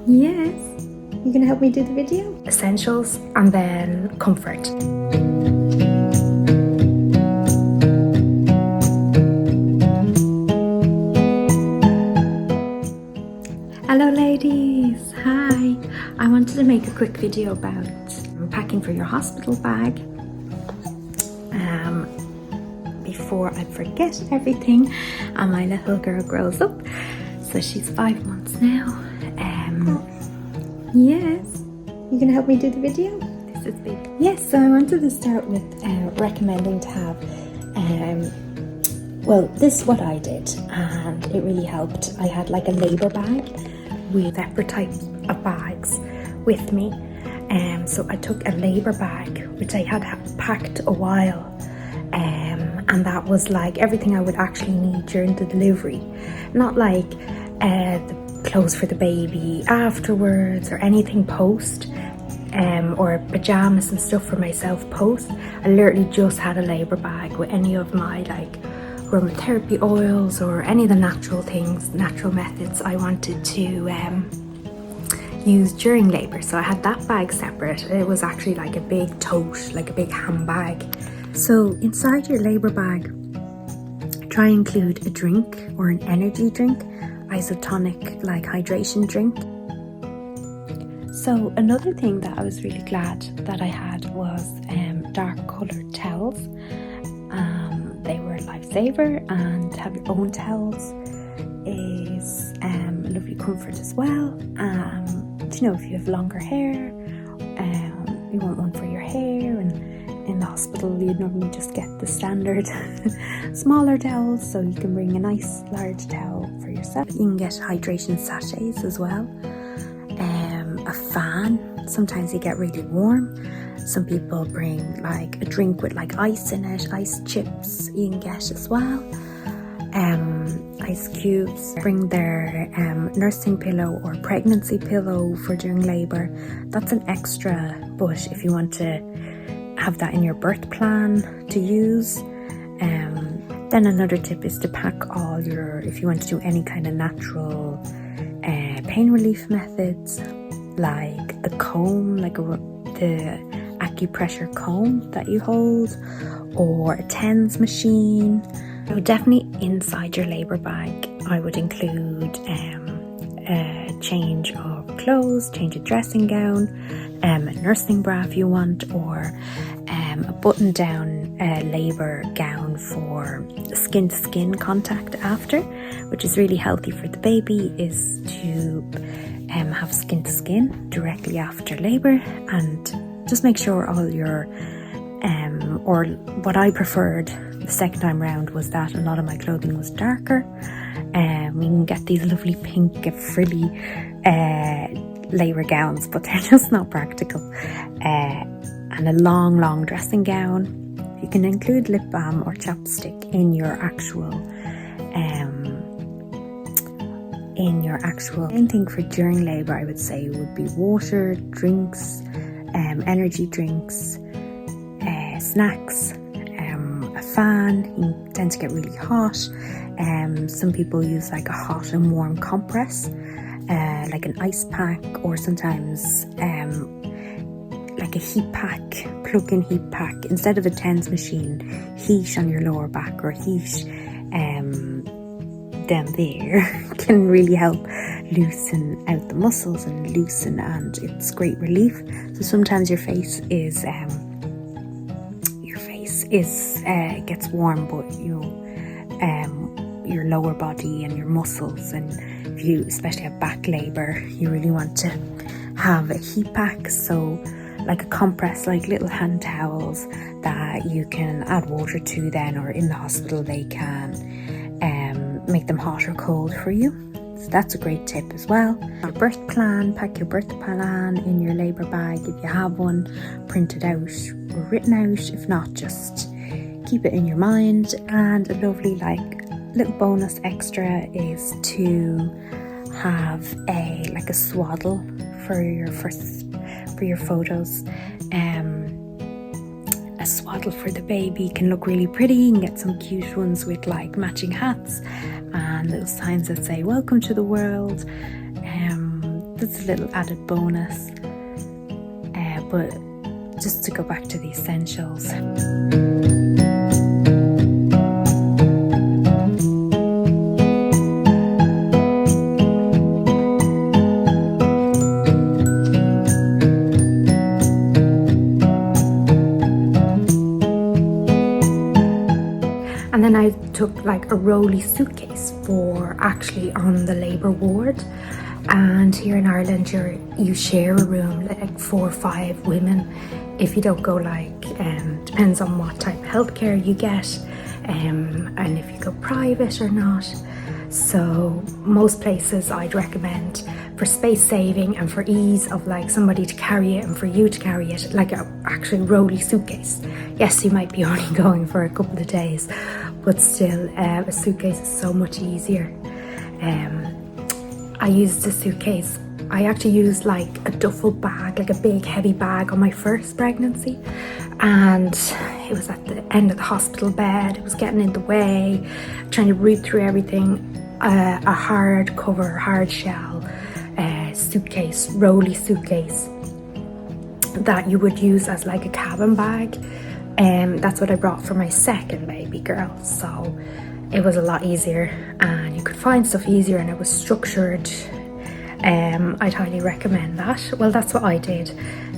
Yes. You gonna help me do the video? Essentials and then comfort. Hello ladies, hi. I wanted to make a quick video about packing for your hospital bag. Before I forget everything and my little girl grows up. So she's 5 months now. Yes. You gonna help me do the video? This is big. Yes, so I wanted to start with recommending to have, well, this is what I did and it really helped. I had like a labour bag with separate types of bags with me. So I took a labour bag, which I had packed a while. And that was like everything I would actually need during the delivery. Not like the clothes for the baby afterwards or anything post, or pajamas and stuff for myself post. I literally just had a labour bag with any of my like aromatherapy oils or any of the natural things, natural methods I wanted to use during labour. So I had that bag separate. It was actually like a big tote, like a big handbag. So inside your labour bag, try and include a drink or an energy drink, isotonic like hydration drink. So another thing that I was really glad that I had was dark coloured towels. They were a lifesaver, and to have your own towels is a lovely comfort as well. You know, if you have longer hair, you want one for your hair, and in the hospital you'd normally just get the standard smaller towels, so you can bring a nice large towel for yourself. You can get hydration sachets as well, a fan. Sometimes you get really warm. Some people bring like a drink with like ice in it, ice chips you can get as well, ice cubes. Bring their nursing pillow or pregnancy pillow for during labour. That's an extra, but if you want to have that in your birth plan to use. Then another tip is to pack all your, if you want to do any kind of natural pain relief methods, like the comb, like the acupressure comb that you hold, or a TENS machine. So definitely inside your labour bag I would include a change of clothes, change of dressing gown, a nursing bra if you want, or a button down labour gown for skin to skin contact after, which is really healthy for the baby, is to have skin to skin directly after labour. And just make sure all your or what I preferred the second time round was that a lot of my clothing was darker. We can get these lovely pink frilly labour gowns, but they're just not practical. And a long dressing gown. You can include lip balm or chapstick in your actual main thing for during labour, I would say, would be water, drinks, energy drinks, snacks, a fan. You tend to get really hot. Some people use like a hot and warm compress, like an ice pack, or sometimes like a heat pack, plug-in heat pack. Instead of a TENS machine, heat on your lower back or heat down there can really help loosen out the muscles and loosen, and it's great relief. So sometimes your face gets warm, but your lower body and your muscles, and if you especially have back labour, you really want to have a heat pack. So like a compress, like little hand towels that you can add water to then, or in the hospital they can make them hot or cold for you. So that's a great tip as well. Your birth plan, pack your birth plan in your labour bag if you have one, printed out or written out. If not, just keep it in your mind. And a lovely like little bonus extra is to have a swaddle for your photos. A swaddle for the baby can look really pretty. You can get some cute ones with like matching hats and little signs that say welcome to the world. that's a little added bonus. But just to go back to the essentials. And then I took like a rolly suitcase for actually on the labour ward. And here in Ireland, you share a room like 4 or 5 women. If you don't go like, depends on what type of healthcare you get, and if you go private or not. So most places I'd recommend for space saving and for ease of like somebody to carry it and for you to carry it, like a actually rolly suitcase. Yes, you might be only going for a couple of days, but still a suitcase is so much easier. I used a suitcase. I actually used like a duffel bag, like a big heavy bag on my first pregnancy, and it was at the end of the hospital bed. It was getting in the way, trying to read through everything. A hard cover, hard shell suitcase, rolly suitcase that you would use as like a cabin bag. That's what I brought for my second baby girl. So it was a lot easier and you could find stuff easier and it was structured. I'd highly recommend that. Well, that's what I did.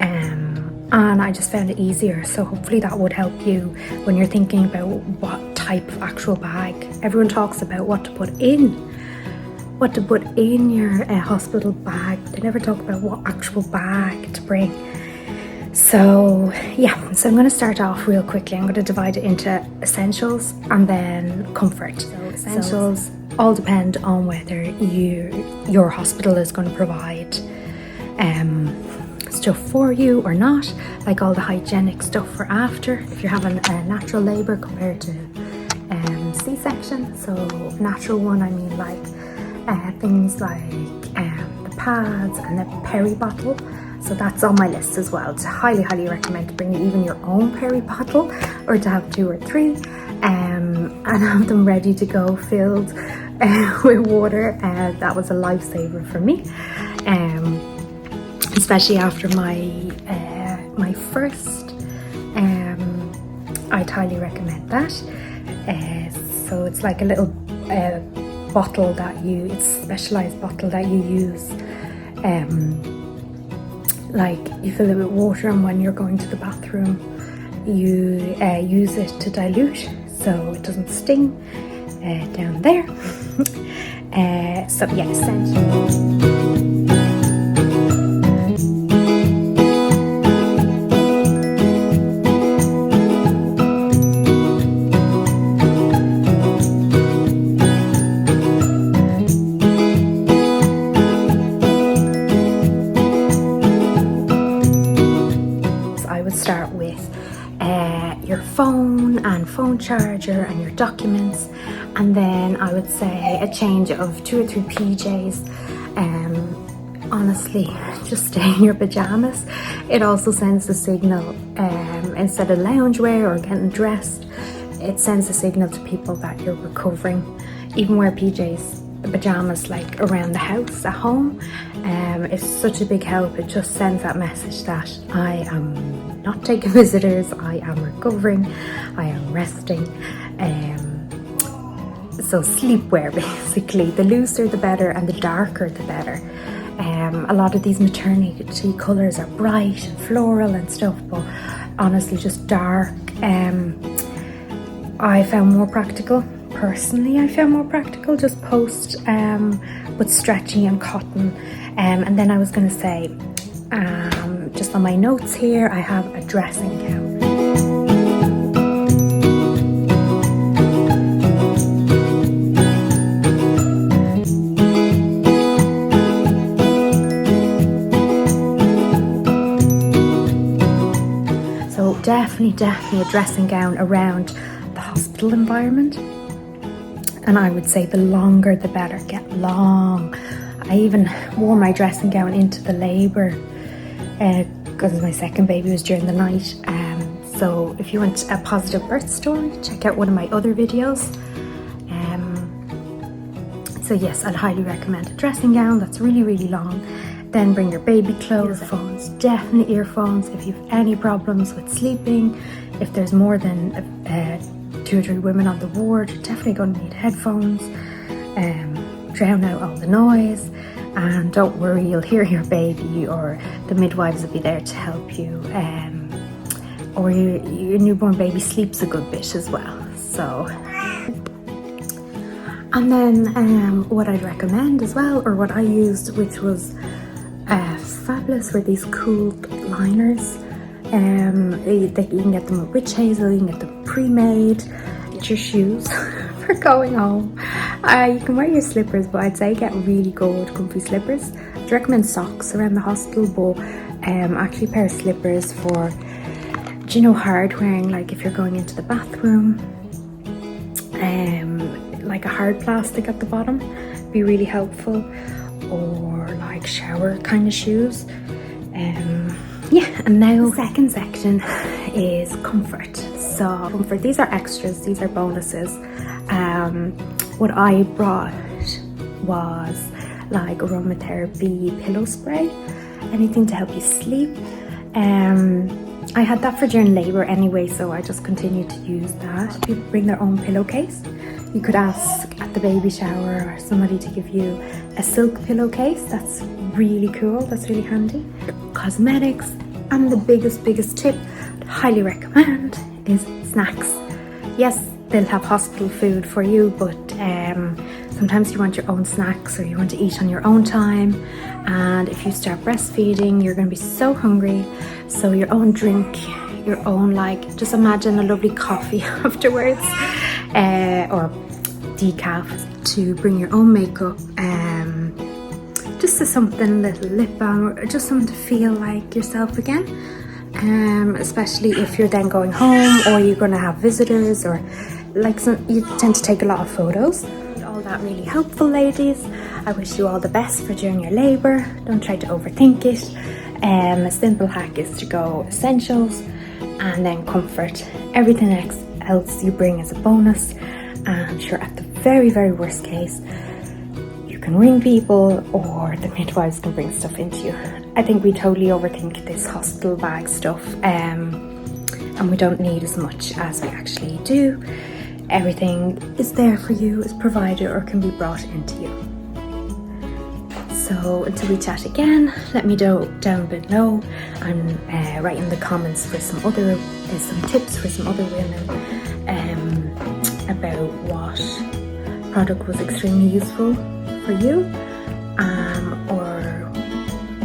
And I just found it easier. So hopefully that would help you when you're thinking about what type of actual bag. Everyone talks about what to put in your hospital bag. They never talk about what actual bag to bring. So yeah, so I'm going to start off real quickly. I'm going to divide it into essentials and then comfort. So essentials all depend on whether your hospital is going to provide stuff for you or not, like all the hygienic stuff for after, if you're having a natural labour compared to C-section. So natural one, I mean like things like the pads and the peri bottle. So that's on my list as well. To highly recommend to bring even your own peri bottle, or to have 2 or 3 and have them ready to go, filled with water. That was a lifesaver for me, especially after my first. I'd highly recommend that. So it's like a little bottle that it's a specialized bottle that you use. Like you fill it with water, and when you're going to the bathroom you use it to dilute so it doesn't sting down there. So yeah, essentially. Start with your phone and phone charger and your documents, and then I would say a change of 2 or 3 PJs. Honestly, just stay in your pajamas. It also sends the signal, instead of loungewear or getting dressed, it sends a signal to people that you're recovering. Even wear PJs, pajamas, like around the house at home. It's such a big help. It just sends that message that I am not taking visitors, I am recovering, I am resting. So sleepwear, basically. The looser the better, and the darker the better. A lot of these maternity colours are bright and floral and stuff, but honestly just dark. I found more practical. Personally, I found more practical just post with stretchy and cotton. And then I was going to say, just on my notes here, I have a dressing gown. So definitely a dressing gown around the hospital environment. And I would say the longer the better. Get long. I even wore my dressing gown into the labour because my second baby was during the night. So if you want a positive birth story, check out one of my other videos. So yes, I'd highly recommend a dressing gown that's really long. Then bring your baby clothes, earphones, definitely earphones if you have any problems with sleeping. If there's more than 2 or 3 women on the ward, you're definitely going to need headphones. Drown out all the noise, and don't worry, you'll hear your baby, or the midwives will be there to help you, or your newborn baby sleeps a good bit as well. So, and then what I'd recommend as well, or what I used, which was fabulous, were these cool liners. You can get them with witch hazel, you can get them pre-made. Get your shoes for going home. You can wear your slippers, but I'd say get really good comfy slippers. I'd recommend socks around the hospital, but actually a pair of slippers for, do you know, hard wearing, like if you're going into the bathroom, like a hard plastic at the bottom, be really helpful, or like shower kind of shoes. Yeah, and now the second section is comfort. So comfort, these are extras, these are bonuses. What I brought was like aromatherapy pillow spray, anything to help you sleep. I had that for during labour anyway, so I just continued to use that. People bring their own pillowcase. You could ask at the baby shower or somebody to give you a silk pillowcase. That's really cool, that's really handy. Cosmetics, and the biggest tip I'd highly recommend is snacks. Yes, they'll have hospital food for you, but sometimes you want your own snacks, or you want to eat on your own time, and if you start breastfeeding you're going to be so hungry. So your own drink, your own, like, just imagine a lovely coffee afterwards, or decaf, to bring your own makeup, just as something, little lip balm, or just something to feel like yourself again. Especially if you're then going home, or you're going to have visitors, or like you tend to take a lot of photos. All that really helpful, ladies. I wish you all the best for during your labour. Don't try to overthink it. A simple hack is to go essentials and then comfort. Everything else you bring as a bonus, and sure, at the very worst case, you can ring people, or the midwives can bring stuff into you. I think we totally overthink this hospital bag stuff, and we don't need as much as we actually do. Everything is there for you, is provided, or can be brought into you. So until we chat again, let me know down below, and write in the comments for some tips for some other women about what product was extremely useful for you, or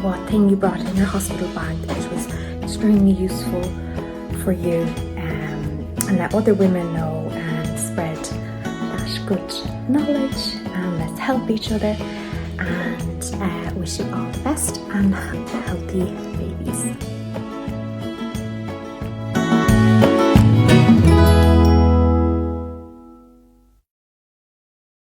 what thing you brought in your hospital bag that was extremely useful for you, and let other women know, and spread that good knowledge, and let's help each other, and wish you all the best and healthy babies.